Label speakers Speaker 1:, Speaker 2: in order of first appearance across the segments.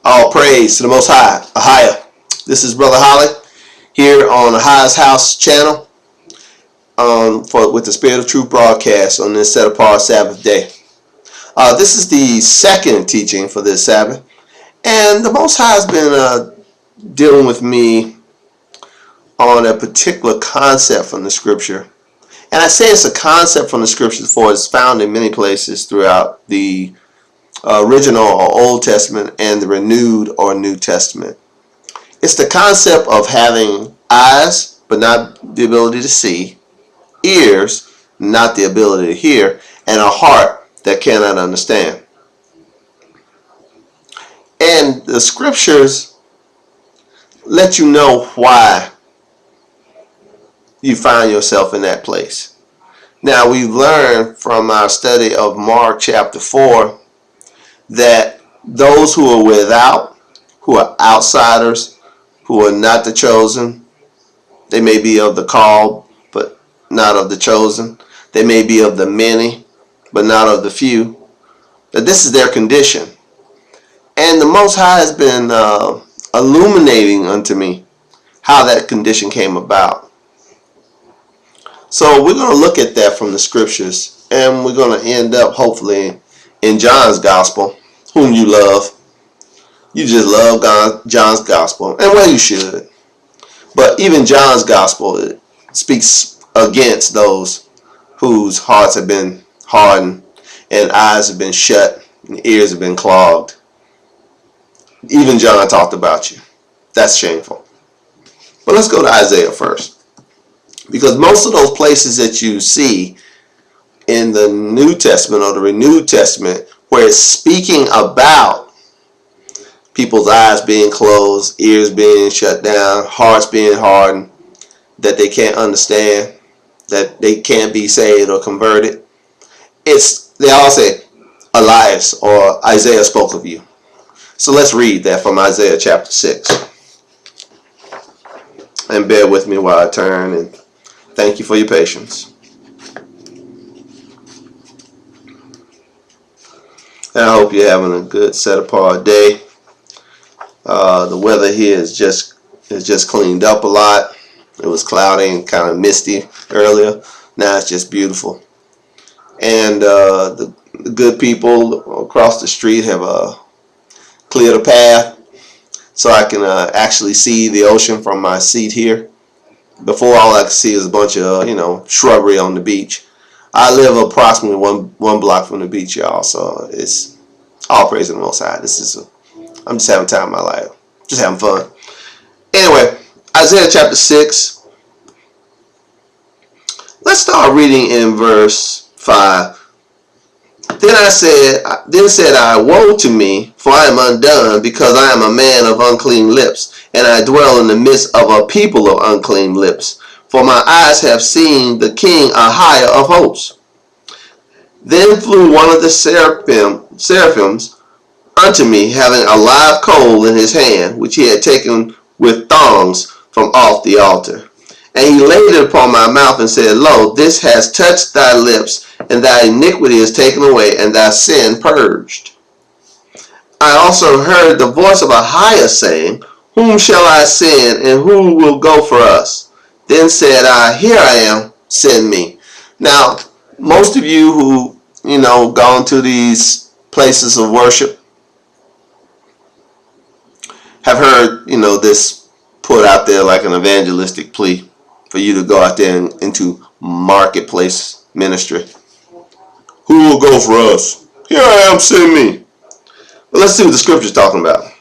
Speaker 1: All praise to the Most High, AHAYAH. This is Brother Holly here on AHAYAH'S channel with the Spirit of Truth broadcast on this set apart Sabbath day. This is the second teaching for this Sabbath, and the Most High has been dealing with me on a particular concept from the Scripture. And I say it's a concept from the Scriptures, for it's found in many places throughout the original or Old Testament and the renewed or New Testament. It's the concept of having eyes but not the ability to see, ears not the ability to hear, and a heart that cannot understand. And the Scriptures let you know why you find yourself in that place. Now, we've learned from our study of Mark chapter 4 that those who are without, who are outsiders, who are not the chosen, they may be of the called, but not of the chosen. They may be of the many, but not of the few. That this is their condition. And the Most High has been illuminating unto me how that condition came about. So we're going to look at that from the Scriptures, and we're going to end up hopefully in John's Gospel, whom you love. You just love John's Gospel, and well, you should. But even John's Gospel, it speaks against those whose hearts have been hardened and eyes have been shut and ears have been clogged. Even John talked about you. That's shameful. But let's go to Isaiah first. Because most of those places that you see in the New Testament or the Renewed Testament where it's speaking about people's eyes being closed, ears being shut down, hearts being hardened, that they can't understand, that they can't be saved or converted, they all say Elias or Isaiah spoke of you. So let's read that from Isaiah chapter 6. And bear with me while I turn, and thank you for your patience. And I hope you're having a good set apart day. The weather here is just cleaned up a lot. It was cloudy and kind of misty earlier. Now it's just beautiful. And the good people across the street have cleared a path so I can actually see the ocean from my seat here. Before, all I could see is a bunch of shrubbery on the beach. I live approximately one block from the beach, y'all. So it's all praise to the Most High. I'm just having time in my life, just having fun. Anyway, Isaiah chapter 6. Let's start reading in verse 5. Then said I, woe to me, for I am undone, because I am a man of unclean lips, and I dwell in the midst of a people of unclean lips. For my eyes have seen the King, AHAYAH of hosts. Then flew one of the seraphims unto me, having a live coal in his hand, which he had taken with thongs from off the altar. And he laid it upon my mouth and said, Lo, this has touched thy lips, and thy iniquity is taken away, and thy sin purged. I also heard the voice of AHAYAH saying, Whom shall I send, and who will go for us? Then said I, Here I am, send me. Now, most of you who, gone to these places of worship have heard, this put out there like an evangelistic plea for you to go out there into marketplace ministry. Who will go for us? Here I am, send me. But let's see what the Scripture's talking about.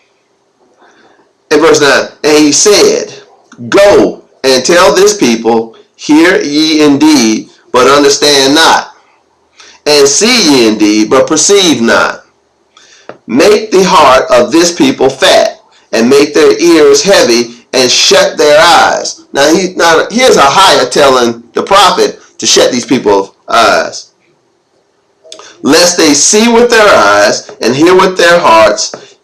Speaker 1: In verse 9, and he said, Go and tell this people, hear ye indeed, but understand not, and see ye indeed, but perceive not. Make the heart of this people fat, and make their ears heavy, and shut their eyes. Now here's AHAYAH telling the prophet to shut these people's eyes. Lest they see with their eyes, and hear with their hearts,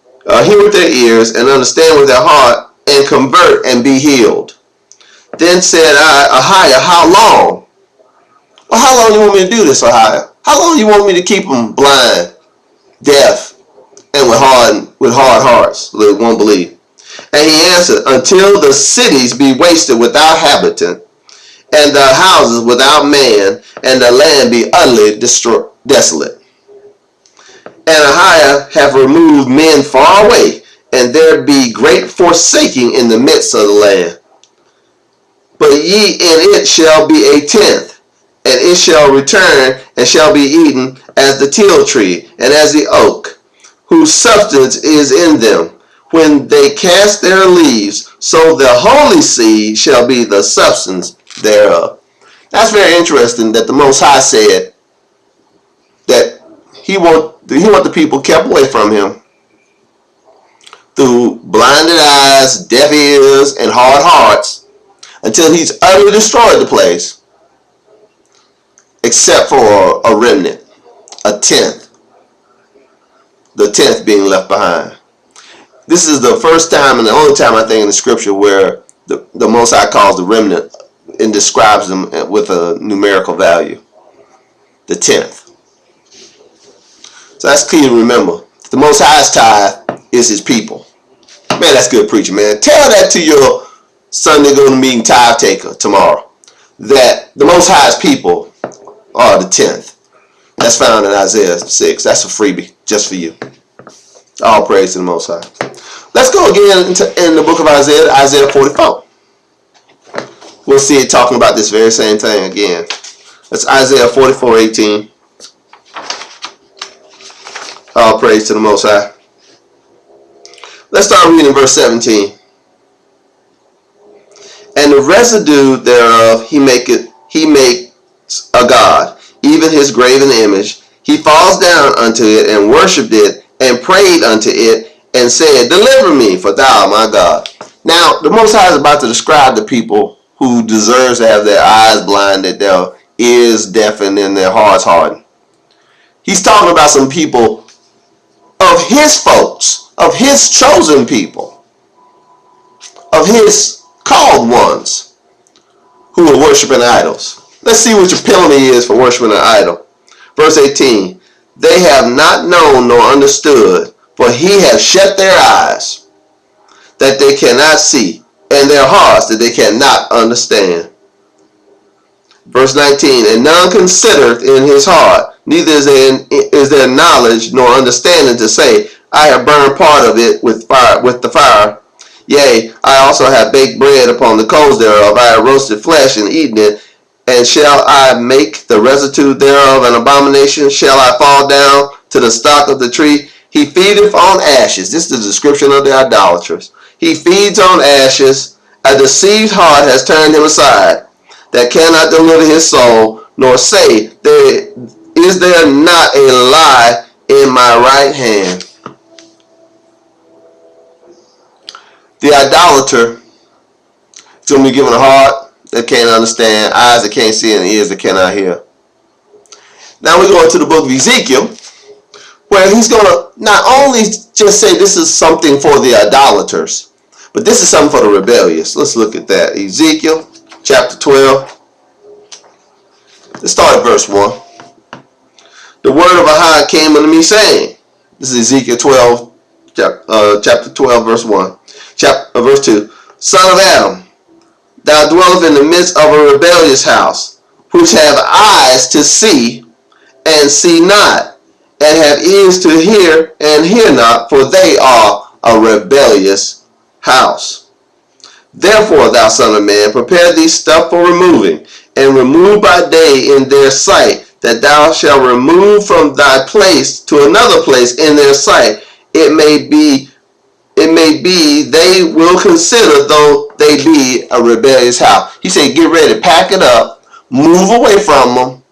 Speaker 1: hear with their ears, and understand with their heart, and convert and be healed. Then said I, AHAYAH, how long? Well, how long you want me to do this, AHAYAH? How long you want me to keep them blind, deaf, and with hard hearts, they won't believe. And he answered, until the cities be wasted without habitant, and the houses without man, and the land be utterly desolate. And Ahiah hath removed men far away, and there be great forsaking in the midst of the land. But ye in it shall be a tenth, and it shall return, and shall be eaten as the teil tree, and as the oak, whose substance is in them, when they cast their leaves, so the holy seed shall be the substance thereof. That's very interesting that the Most High said that he want the people kept away from him through blinded eyes, deaf ears, and hard hearts until he's utterly destroyed the place, except for a remnant, a tenth, the tenth being left behind. This is the first time and the only time I think in the scripture where the Most High calls the remnant and describes them with a numerical value, the tenth. So that's key to remember. The Most High's tithe is his people. Man, that's good preaching, man. Tell that to your Sunday go to meeting tithe taker tomorrow, that the Most High's people are the tenth. That's found in Isaiah 6. That's a freebie just for you. All praise to the Most High. Let's go again in the book of Isaiah, Isaiah 44. We'll see it talking about this very same thing again. That's Isaiah 44:18. All praise to the Most High. Let's start reading verse 17. And the residue thereof he makes a god, even his graven image. He falls down unto it and worshipped it and prayed unto it and said, deliver me, for thou art my God. Now, the Most High is about to describe the people who deserves to have their eyes blinded, their ears deafened, and their hearts hardened. He's talking about some people of his folks, of his chosen people, of his called ones who are worshiping idols. Let's see what your penalty is for worshiping an idol. Verse 18, they have not known nor understood, for he hath shut their eyes, that they cannot see, and their hearts, that they cannot understand. Verse 19, and none considereth in his heart, neither is there knowledge nor understanding to say, I have burned part of it with the fire. Yea, I also have baked bread upon the coals thereof. I have roasted flesh and eaten it. And shall I make the residue thereof an abomination? Shall I fall down to the stock of the tree? He feedeth on ashes. This is the description of the idolaters. He feeds on ashes. A deceived heart has turned him aside, that cannot deliver his soul, nor say, is there not a lie in my right hand? The idolater is going to be given a heart that can't understand, eyes that can't see, and ears that cannot hear. Now we go into the book of Ezekiel, where he's going to not only just say this is something for the idolaters, but this is something for the rebellious. Let's look at that. Ezekiel chapter 12. Let's start at verse 1. The word of Ahiah came unto me, saying, this is Ezekiel 12, chapter 12, verse 1. Verse 2. Son of Adam, thou dwellest in the midst of a rebellious house, which have eyes to see, and see not, and have ears to hear, and hear not, for they are a rebellious house. Therefore, thou son of man, prepare thee stuff for removing, and remove by day in their sight, that thou shalt remove from thy place to another place in their sight. It may be they will consider, though they be a rebellious house. He said, get ready, pack it up, move away from them,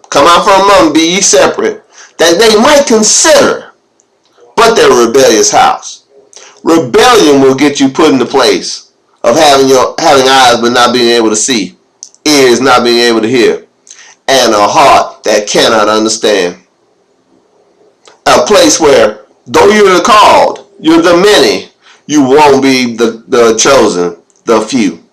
Speaker 1: come out from them, be ye separate, that they might consider, but they're a rebellious house. Rebellion will get you put in the place of having eyes but not being able to see, ears not being able to hear, and a heart that cannot understand. A place where, though you're the called, you're the many, you won't be the chosen, the few.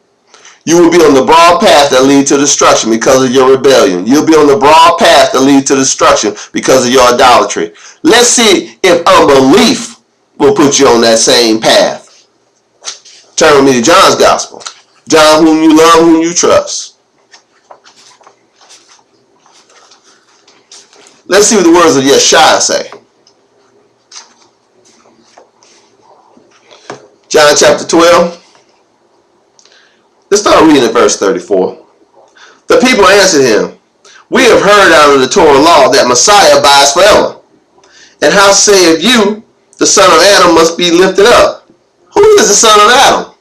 Speaker 1: You will be on the broad path that leads to destruction because of your rebellion. You'll be on the broad path that leads to destruction because of your idolatry. Let's see if unbelief will put you on that same path. Turn with me to John's Gospel. John, whom you love, whom you trust. Let's see what the words of Yeshua say. John chapter 12. Let's start reading at verse 34. The people answered him, we have heard out of the Torah law that Messiah abides forever. And how sayeth you, the son of Adam must be lifted up? Who is the son of Adam?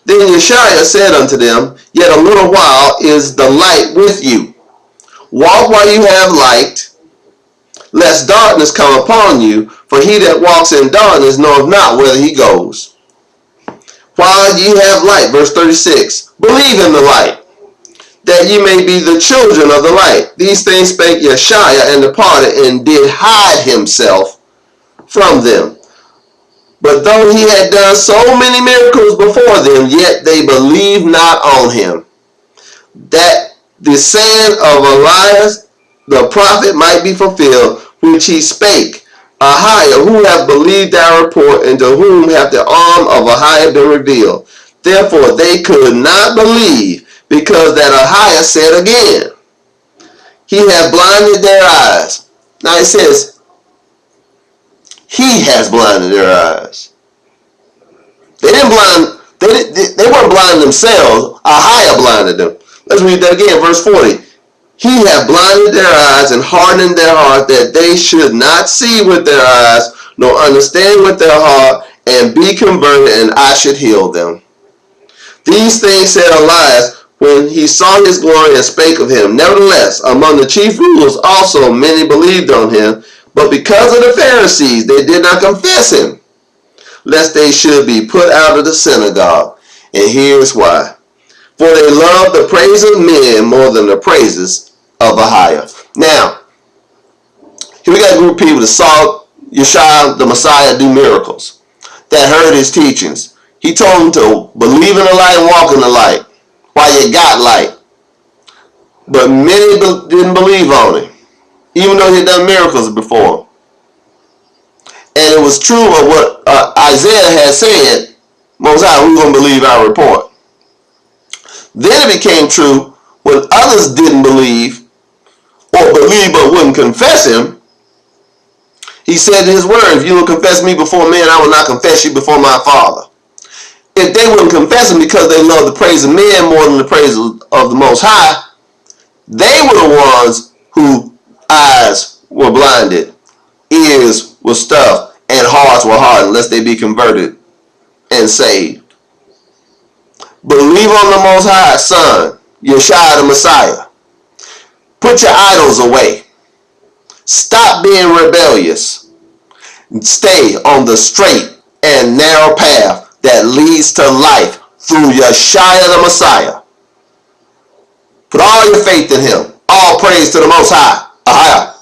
Speaker 1: Then Yeshua said unto them, yet a little while is the light with you. Walk while you have light, lest darkness come upon you, for he that walks in darkness knoweth not whither he goes. While ye have light, verse 36, believe in the light, that ye may be the children of the light. These things spake Yeshua, and departed, and did hide himself from them. But though he had done so many miracles before them, yet they believed not on him. That the saying of Elias the prophet might be fulfilled, which he spake, AHAYAH, who have believed our report, and to whom hath the arm of AHAYAH been revealed. Therefore they could not believe, because that AHAYAH said again, he hath blinded their eyes. Now it says, he has blinded their eyes. They weren't blind themselves. AHAYAH blinded them. Let's read that again, verse 40. He hath blinded their eyes and hardened their heart, that they should not see with their eyes, nor understand with their heart, and be converted, and I should heal them. These things said Elias when he saw his glory and spake of him. Nevertheless, among the chief rulers also many believed on him, but because of the Pharisees they did not confess him, lest they should be put out of the synagogue. And here's why. For they love the praise of men more than the praises of AHAYAH. Now, here we got a group of people that saw Yeshua, the Messiah, do miracles, that heard his teachings. He told them to believe in the light and walk in the light while you got light. But many didn't believe on him, even though he had done miracles before. And it was true of what Isaiah had said, Most High, we're going to believe our report. Then it became true when others didn't believe, or believe but wouldn't confess him. He said in his word, if you will confess me before men, I will not confess you before my Father. If they wouldn't confess him because they love the praise of men more than the praise of the Most High, they were the ones whose eyes were blinded, ears were stuffed, and hearts were hardened, lest they be converted and saved. Believe on the Most High Son, Yeshua the Messiah. Put your idols away. Stop being rebellious. Stay on the straight and narrow path that leads to life through Yeshua the Messiah. Put all your faith in him. All praise to the Most High. AHAYAH.